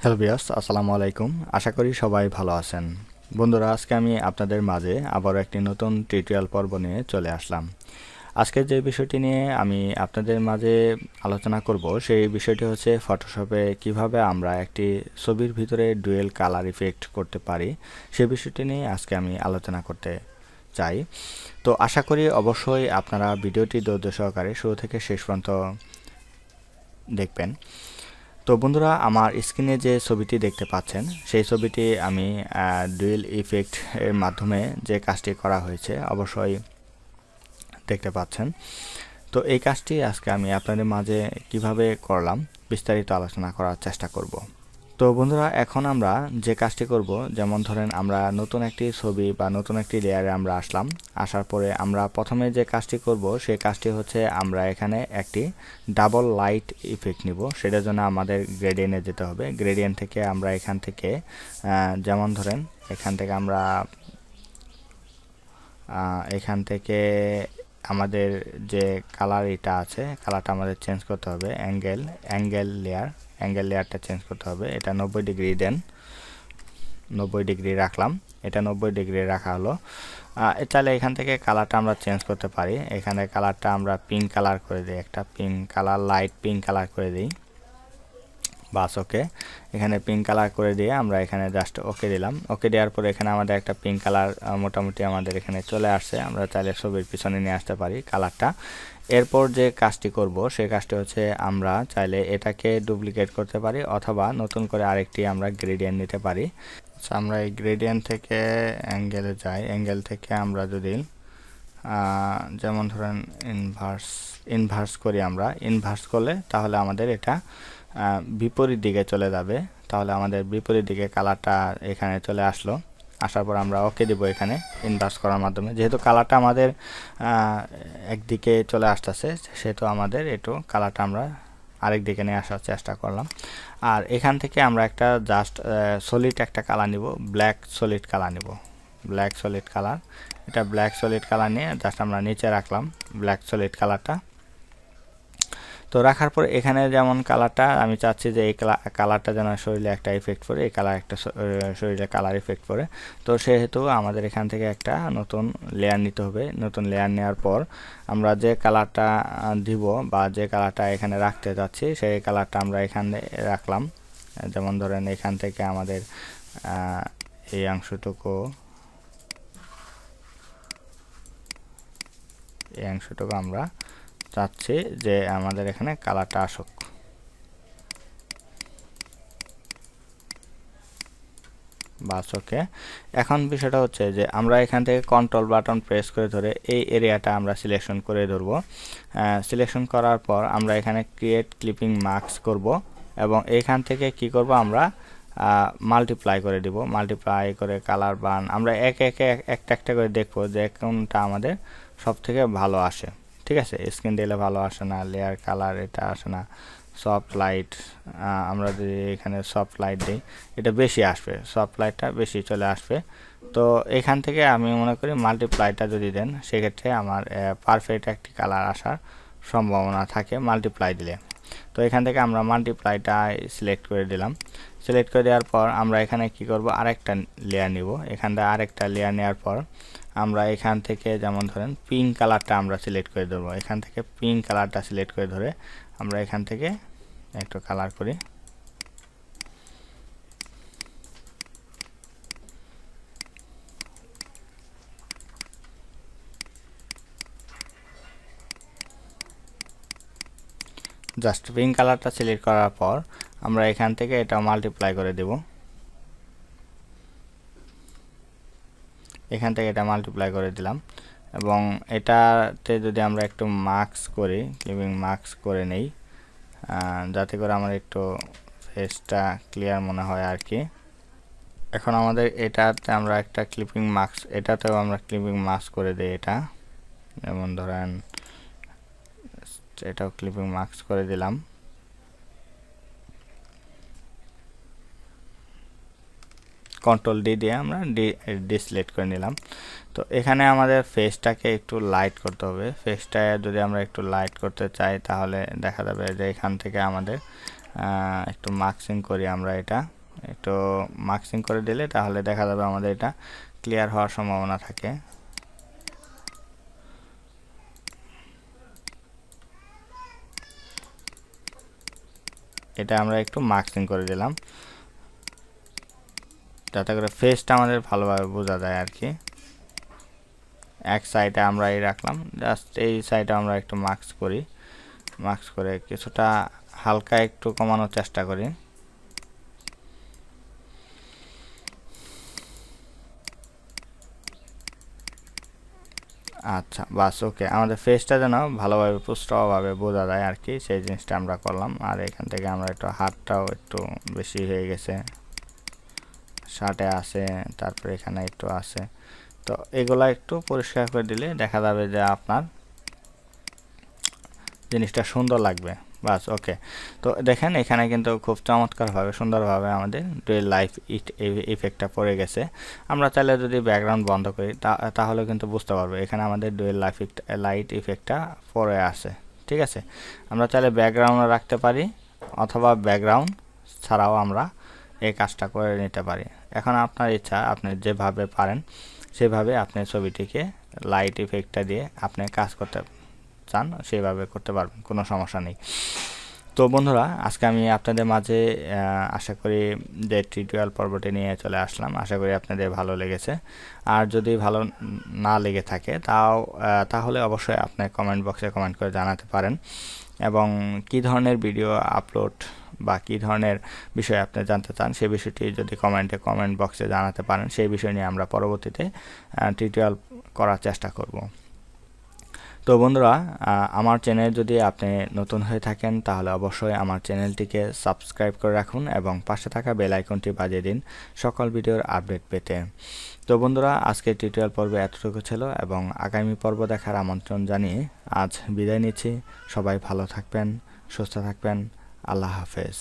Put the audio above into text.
Hello viewers, আসসালামু আলাইকুম। আশা করি সবাই ভালো আছেন। বন্ধুরা, আজকে আমি আপনাদের মাঝে আবারও একটি নতুন টিউটোরিয়াল পর্ব নিয়ে চলে আসলাম। আজকের যে বিষয়টি নিয়ে আমি আপনাদের মাঝে আলোচনা করব সেই বিষয়টি হচ্ছে ফটোশপে কিভাবে আমরা একটি ছবির ভিতরে ডুয়েল কালার ইফেক্ট করতে পারি সেই বিষয়টি নিয়ে আজকে আমি আলোচনা করতে চাই। তো আশা করি অবশ্যই আপনারা ভিডিওটি ধৈর্য সহকারে শুরু থেকে শেষ পর্যন্ত দেখবেন। তো বন্ধুরা, আমার স্ক্রিনে যে ছবিটি দেখতে পাচ্ছেন সেই ছবিটি আমি ডুয়েল ইফেক্ট এর মাধ্যমে যে কাজটি করা হয়েছে অবশ্যই দেখতে পাচ্ছেন। তো এই কাজটি আজকে আমি আপনাদের মাঝে কিভাবে করলাম বিস্তারিত আলোচনা করার চেষ্টা করব। তো বন্ধুরা, এখন আমরা যে কাজটি করব, যেমন ধরেন আমরা নতুন একটি ছবি বা নতুন একটি লেয়ারে আমরা আসলাম। আসার পরে আমরা প্রথমে যে কাজটি করব সেই কাজটি হচ্ছে আমরা এখানে একটি ডাবল লাইট ইফেক্ট নিব। সেটার জন্য আমাদের গ্রেডিয়েন্টে যেতে হবে। গ্রেডিয়েন্ট থেকে আমরা এখান থেকে যেমন ধরেন এখান থেকে আমাদের যে কালার এটা আছে, কালারটা আমাদের চেঞ্জ করতে হবে। অ্যাঙ্গেল লেয়ারটা চেঞ্জ করতে হবে। এটা 90 ডিগ্রি দেন, 90 ডিগ্রি রাখলাম। এটা 90 ডিগ্রি রাখা হলো। চাইলে এখান থেকে কালারটা আমরা চেঞ্জ করতে পারি। এখানে কালারটা আমরা পিঙ্ক কালার করে দিই, একটা pink colour, light pink colour করে দিই। বাস ওকে, এখানে পিঙ্ক কালার করে দিয়ে আমরা এখানে জাস্ট ওকে দিলাম। ওকে দেওয়ার পরে এখানে আমাদের একটা পিঙ্ক কালার মোটামুটি আমাদের এখানে চলে আসছে। আমরা চাইলে ছবির পিছনে নিয়ে আসতে পারি কালারটা। এরপর যে কাজটি করব সেই কাজটি হচ্ছে আমরা চাইলে এটাকে ডুপ্লিকেট করতে পারি অথবা নতুন করে আরেকটি আমরা গ্রেডিয়েন্ট নিতে পারি। আমরা এই গ্রেডিয়েন্ট থেকে অ্যাঙ্গেলে যাই। অ্যাঙ্গেল থেকে আমরা যদি যেমন ধরেন ইনভার্স করি, আমরা ইনভার্স করলে তাহলে আমাদের এটা বিপরীত দিকে চলে যাবে। তাহলে আমাদের বিপরীত দিকে কালারটা এখানে চলে আসলো। আসার পর আমরা ওকে দিব এখানে ইনভার্স করার মাধ্যমে। যেহেতু কালারটা আমাদের একদিকে চলে আসতেছে সেহেতু আমাদের একটু কালারটা আমরা আরেক দিকে নিয়ে আসার চেষ্টা করলাম। আর এখান থেকে আমরা একটা জাস্ট সলিড একটা কালার নিব, ব্ল্যাক সলিড কালার নিব। ব্ল্যাক সলিড কালার, এটা ব্ল্যাক সলিড কালার নিয়ে জাস্ট আমরা নিচে রাখলাম ব্ল্যাক সলিড কালারটা। তো রাখার পর এখানে যেমন কালারটা আমি চাচ্ছি যে এই কালারটা যেন শরীরে একটা ইফেক্ট পড়ে, এই কালার একটা শরীরে কালার ইফেক্ট পড়ে। তো সেহেতু আমাদের এখান থেকে একটা নতুন লেয়ার নিতে হবে। নতুন লেয়ার নেওয়ার পর আমরা যে কালারটা দিব বা যে কালারটা এখানে রাখতে যাচ্ছি সেই কালারটা আমরা এখানে রাখলাম। যেমন ধরেন এখান থেকে আমাদের এই অংশটুকু আমরা চাচ্ছি যে আমাদের এখানে কালারটা আসুক। বাস ওকে। এখন বিষয়টা হচ্ছে যে আমরা এখান থেকে কন্ট্রোল বাটন প্রেস করে ধরে এই এরিয়াটা আমরা সিলেকশন করে ধরব। সিলেকশন করার পর আমরা এখানে ক্রিয়েট ক্লিপিং মার্কস করব এবং এখান থেকে কি করব, আমরা মাল্টিপ্লাই করে দিব। মাল্টিপ্লাই করে কালার বান আমরা একটা করে দেখবো যে কোনটা আমাদের সব থেকে ভালো আসে। ঠিক আছে, স্ক্রিন দিলে ভালো আসে না, লেয়ার কালার এটা আসে না, সফট লাইট আমরা যদি এখানে সফট লাইট দিই এটা বেশি আসবে, সফট লাইটটা বেশি চলে আসবে। তো এখান থেকে আমি মনে করি মাল্টিপ্লাইটা যদি দেন সেক্ষেত্রে আমার পারফেক্ট একটি কালার আসার সম্ভাবনা থাকে মাল্টিপ্লাই দিলে। তো এখান থেকে আমরা মাল্টিপ্লাইটা সিলেক্ট করে দিলাম। সিলেক্ট করে দেওয়ার পর আমরা এখানে কি করব, আরেকটা লেয়ার নিব। এখানটা আরেকটা লেয়ার নেওয়ার পর আমরা এখান থেকে যেমন ধরেন পিঙ্ক কালারটা আমরা সিলেক্ট করে দেবো। এখান থেকে পিঙ্ক কালারটা সিলেক্ট করে ধরে আমরা এখান থেকে একটু কালার করি। জাস্ট পিঙ্ক কালারটা সিলেক্ট করার পর আমরা এখান থেকে এটা মাল্টিপ্লাই করে দেব। এখান থেকে এটা মাল্টিপ্লাই করে দিলাম এবং এটাতে যদি আমরা একটু মার্কস করি, ক্লিপিং মার্কস করে নেই যাতে করে আমার একটু ফেসটা ক্লিয়ার মনে হয় আর কি। এখন আমাদের এটাতে আমরা একটা ক্লিপিং মার্কস, এটাতেও আমরা ক্লিপিং মার্কস করে দিই। এটা যেমন ধরেন এটাও ক্লিপিং মার্কস করে দিলাম। কন্ট্রোল ডি দিয়ে আমরা ডিসলেক্ট করে নিলাম। তো এখানে আমাদের ফেসটাকে একটু লাইট করতে হবে। ফেসটা যদি আমরা একটু লাইট করতে চাই তাহলে দেখা যাবে যে এখান থেকে আমাদের একটু মার্কসিং করি আমরা, এটা একটু মার্কসিং করে দিলে তাহলে দেখা যাবে আমাদের এটা ক্লিয়ার হওয়ার সম্ভাবনা থাকে। এটা আমরা একটু মার্কসিং করে দিলাম যাতে করে ফেসটা আমাদের ভালোভাবে বোঝা যায় আর কি। এক সাইডে আমরা এই রাখলাম, জাস্ট এই সাইডে আমরা একটু মার্কস করি, মার্কস করে কিছুটা হালকা একটু কমানোর চেষ্টা করি। আচ্ছা বাস ওকে, আমাদের ফেসটা যেন ভালোভাবে পুষ্টভাবে বোঝা যায় আর কি, সেই জিনিসটা আমরা করলাম। আর এখান থেকে আমরা একটু হাতটাও একটু বেশি হয়ে গেছে, শার্টে আছে, তারপরে এখানে একটু আছে, তো এগুলা একটু পরিষ্কার করে দিলে দেখা যাবে যে আপনার জিনিসটা সুন্দর লাগবে। বাস ওকে, তো দেখেন এখানে কিন্তু খুব চমৎকারভাবে সুন্দরভাবে আমাদের ডুয়েল লাইট ইফেক্টটা পড়ে গেছে। আমরা চাইলে যদি ব্যাকগ্রাউন্ড বন্ধ করি তাহলে কিন্তু বুঝতে পারবো এখানে আমাদের ডুয়েল লাইট ইফেক্টটা পড়ে আছে। ঠিক আছে, আমরা চাইলে ব্যাকগ্রাউন্ড রাখতে পারি অথবা ব্যাকগ্রাউন্ড ছাড়াও আমরা এই কাজটা করে নিতে পারি। এখন আপনার ইচ্ছা, আপনি যেভাবে পারেন সেভাবে আপনি ছবিটিকে লাইট ইফেক্টটা দিয়ে আপনি কাজ করতে চান সেভাবে করতে পারবেন, কোনো সমস্যা নেই। তো বন্ধুরা, আজকে আমি আপনাদের মাঝে আশা করি যে টিউটোরিয়াল পর্বটি নিয়ে চলে আসলাম, আশা করি আপনাদের ভালো লেগেছে। আর যদি ভালো না লেগে থাকে তাহলে অবশ্যই আপনি কমেন্ট বক্সে কমেন্ট করে জানাতে পারেন, এবং কী ধরনের ভিডিও আপলোড বা কী ধরনের বিষয় আপনি জানতে চান সেই বিষয়টি যদি কমেন্ট বক্সে জানাতে পারেন, সেই বিষয় নিয়ে আমরা পরবর্তীতে টিউটোরিয়াল করার চেষ্টা করব। তো বন্ধুরা, আমার চ্যানেল যদি আপনি নতুন হয়ে থাকেন তাহলে অবশ্যই আমার চ্যানেলটিকে সাবস্ক্রাইব করে রাখুন এবং পাশে থাকা বেল আইকনটি বাজিয়ে দিন সকল ভিডিওর আপডেট পেতে। তো বন্ধুরা, আজকের টিউটোরিয়াল পর্বে এতটুকু ছিল এবং আগামী পর্ব দেখার আমন্ত্রণ জানিয়ে আজ বিদায় নিচ্ছি। সবাই ভালো থাকবেন, সুস্থ থাকবেন, আল্লাহ হাফেজ।